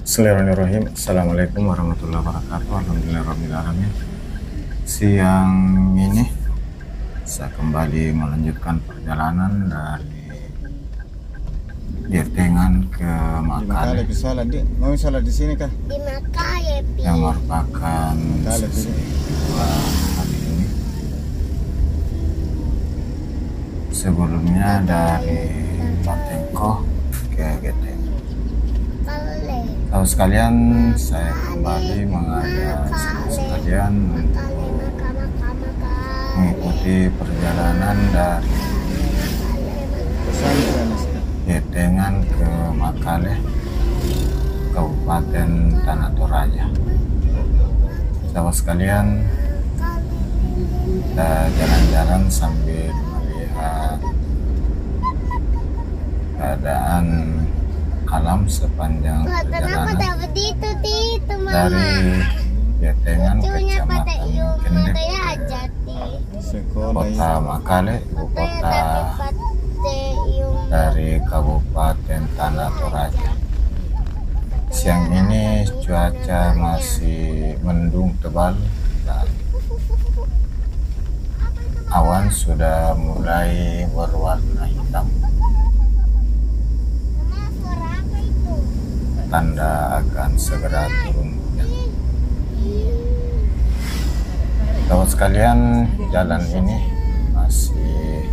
Bismillahirrahmanirrahim. Assalamualaikum warahmatullahi wabarakatuh. Alhamdulillahirrahmanirrahim. Siang ini saya kembali melanjutkan perjalanan dari Diertengan ke Makale. Mau sholat di sini kah? Di Makale, Pi. Yang merupakan sesi kedua hari ini. Sebelumnya dari Batengko ke Geteng. Tahu sekalian, saya kembali mengajak sekalian mengikuti perjalanan dari Diertengan ke Makale, Kabupaten Tanah Toraja. Sahabat sekalian, kita jalan-jalan sambil melihat keadaan alam sepanjang perjalanan dari Diertengan ke Kecamatan Kendek ke Kota Makale, ibu kota dari Kabupaten Tanah Toraja. Siang ini cuaca masih mendung tebal dan awan sudah mulai berwarna hitam, tanda akan segera turun hujan. Sahabat sekalian, jalan ini masih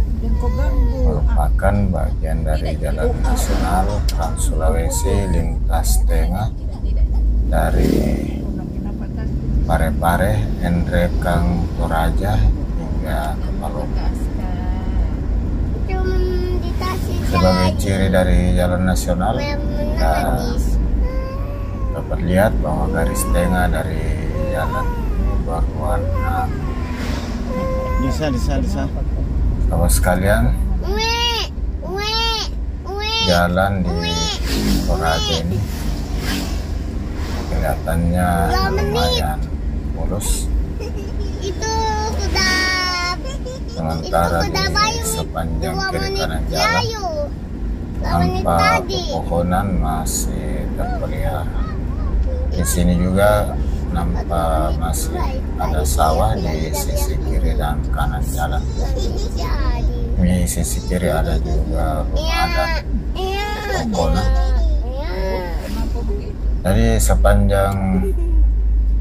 merupakan bagian dari Jalan Nasional Trans Sulawesi lintas tengah dari Parepare, Endrekang, Toraja hingga ke Palopo. Sebagai ciri dari jalan nasional, kita dapat lihat bahwa garis tengah dari jalan ini berwarna Bisa. Sahabat sekalian, jalan di Toraja ini kelihatannya lumayan mulus, sementara di sepanjang kiri kanan jalan tanpa pepohonan masih terpelihara. Di sini juga nampak masih ada sawah di sisi kiri dan kanan jalan. Di sisi kiri ada juga rumah adat Tongkona. Dari sepanjang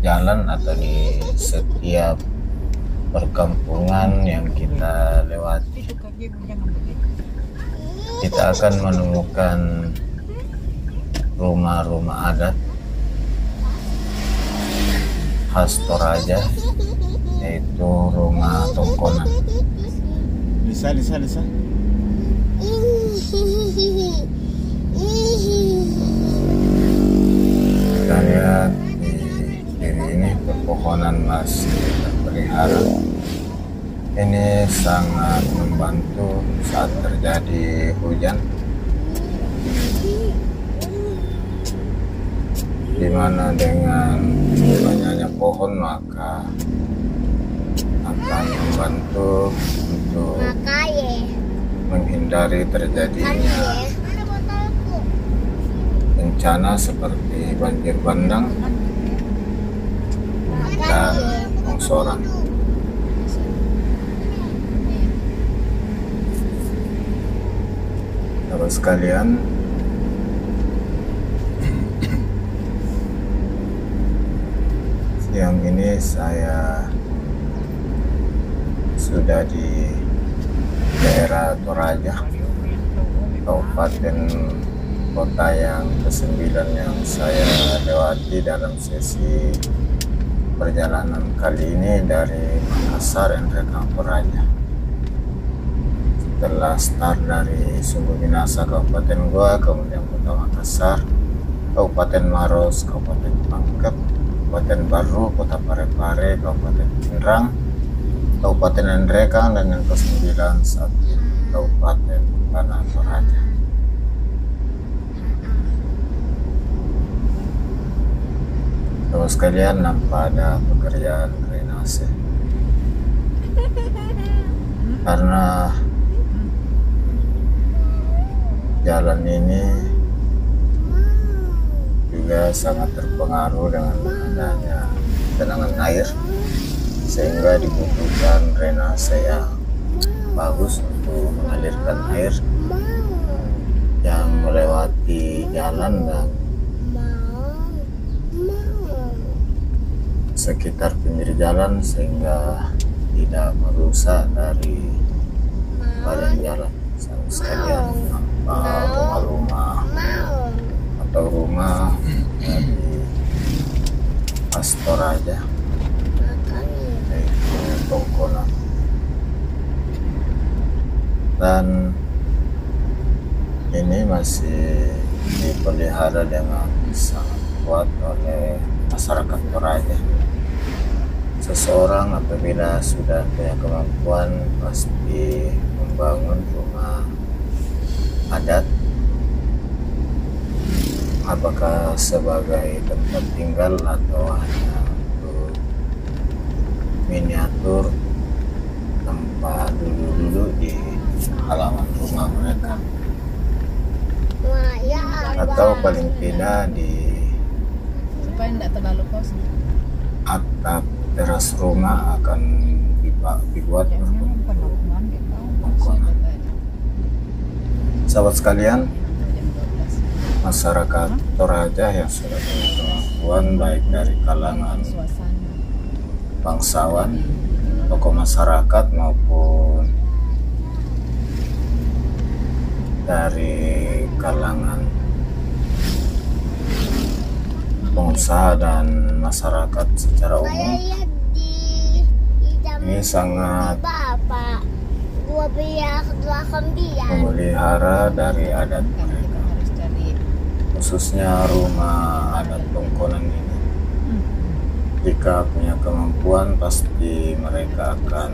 jalan atau di setiap perkampungan yang kita lewati, kita akan menemukan rumah-rumah adat khas Toraja, yaitu rumah Tongkona. Bisa. Kita lihat di kiri ini pepohonan masih terpelihara. Ini sangat membantu saat terjadi hujan, di mana dengan banyaknya pohon maka akan membantu untuk menghindari terjadinya bencana seperti banjir bandang dan longsoran. Sahabat sekalian, siang ini saya sudah di daerah Toraja, kabupaten kota yang ke-9 yang saya lewati dalam sesi perjalanan kali ini dari Makassar, Endrekang, Toraja. Setelah start dari Sumbu Minasa, Kabupaten Goa, kemudian Kota Makassar, Kabupaten Maros, Kabupaten Pangkep, Kabupaten Baru, Kota Parepare, Kabupaten Pinrang, Kabupaten Endrekang, dan yang ke-9 saat ini Kabupaten Tanah Toraja. Terus sekalian, nampak ada pekerjaan drainase karena jalan ini juga warga sangat terpengaruh dengan adanya genangan air, sehingga dibutuhkan drainase yang bagus untuk mengalirkan air yang melewati jalan dan sekitar pinggir jalan, sehingga tidak merusak dari badan jalan. Sekalian rumah-rumah atau rumah dari Pastor aja, yaitu Tongkonan, dan ini masih dipelihara dengan sangat kuat oleh masyarakat Toraja. Seseorang apabila sudah punya kemampuan pasti membangun rumah adat, apakah sebagai tempat tinggal atau hanya untuk miniatur tempat dulu-dulu di halaman rumah mereka, atau paling tidak di supaya tidak terlalu kosong. atap teras rumah akan dibuat pengkonan. Sahabat sekalian, masyarakat Toraja yang sudah punya kemampuan baik dari kalangan bangsawan, tokoh masyarakat maupun dari kalangan pengusaha dan masyarakat secara umum, ini sangat memelihara dari adat mereka, khususnya rumah adat Tongkonan ini. Jika punya kemampuan pasti mereka akan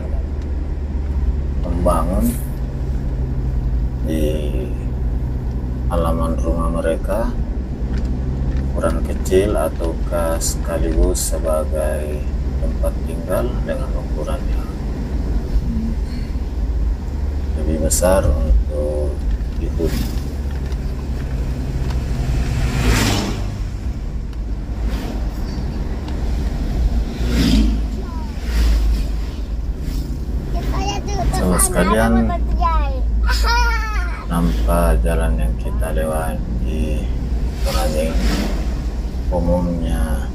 membangun di halaman rumah mereka ukuran kecil ataukah sekaligus sebagai tempat tinggal dengan ukuran yang lebih besar untuk dihuni. Sahabat sekalian, nampak jalan yang kita lewati Toraja ini umumnya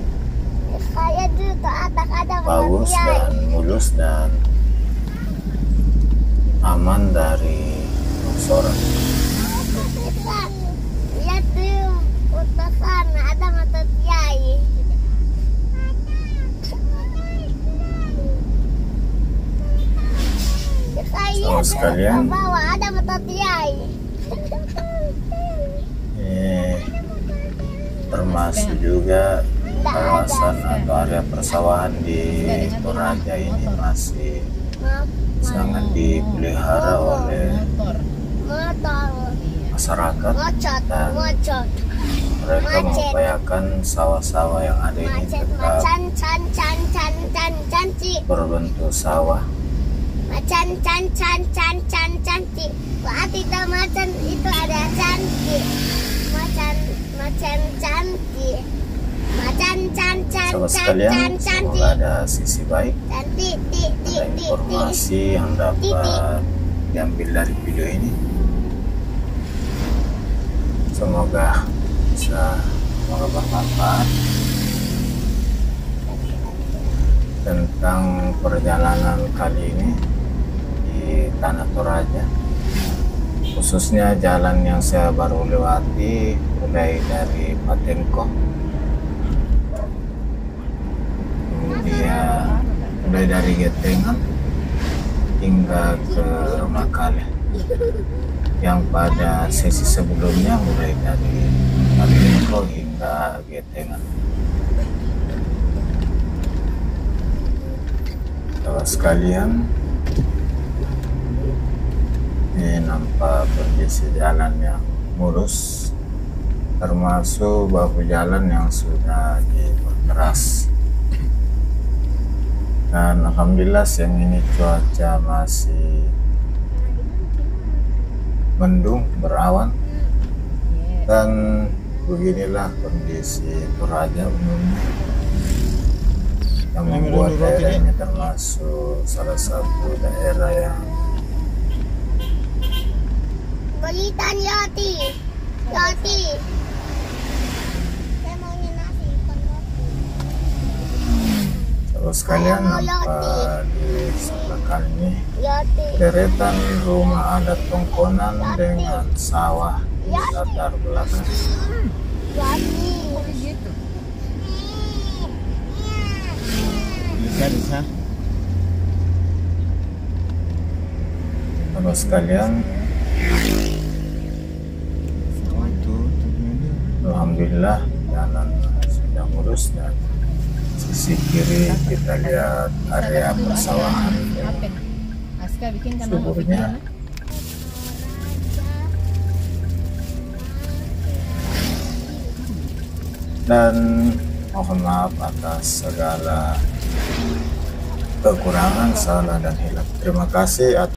bagus dan mulus dan aman dari longsoran. Lihat tuh, foto sana ada mata kiai. Sahabat sekalian, Bawa ada mata kiai. termasuk juga kawasan atau area persawahan di Toraja ini masih sangat dipelihara oleh Motor. masyarakat, dan Mocot. mereka mengupayakan sawah-sawah yang ada ini tetap Cantik. berbentuk sawah. Cantik. Wah, tidak macan itu ada cantik. Macan cantik. Sahabat sekalian, semoga ada sisi baik, Cantik. ada informasi yang dapat diambil dari video ini. Semoga bermanfaat tentang perjalanan kali ini di Tanah Toraja, khususnya jalan yang saya baru lewati mulai dari Patenko, kemudian mulai dari Getengan hingga ke Makale, yang pada sesi sebelumnya mulai dari Patenko hingga Getengan. Sahabat sekalian, ini nampak kondisi jalan yang mulus, termasuk bahu jalan yang sudah diperkeras. Dan alhamdulillah siang ini cuaca masih mendung, berawan, dan beginilah kondisi Toraja umumnya, yang Ini membuat menurut daerah ini. ini termasuk salah satu daerah yang Belitan Yati. Yati. Saya maunya nasi ikan roti. terus kalian nampak di sebelah kanan ini Yati. deretan rumah adat Tongkonan dengan sawah di latar belakang. Yati. Gitu. Bisa. Terus kalian, Tuh ini. alhamdulillah jalan sudah mulus dan sisi kiri kita lihat area persawahan yang Apa? Aska bikin kan suburnya. Dan mohon maaf atas segala kekurangan, salah dan hilaf. Terima kasih atas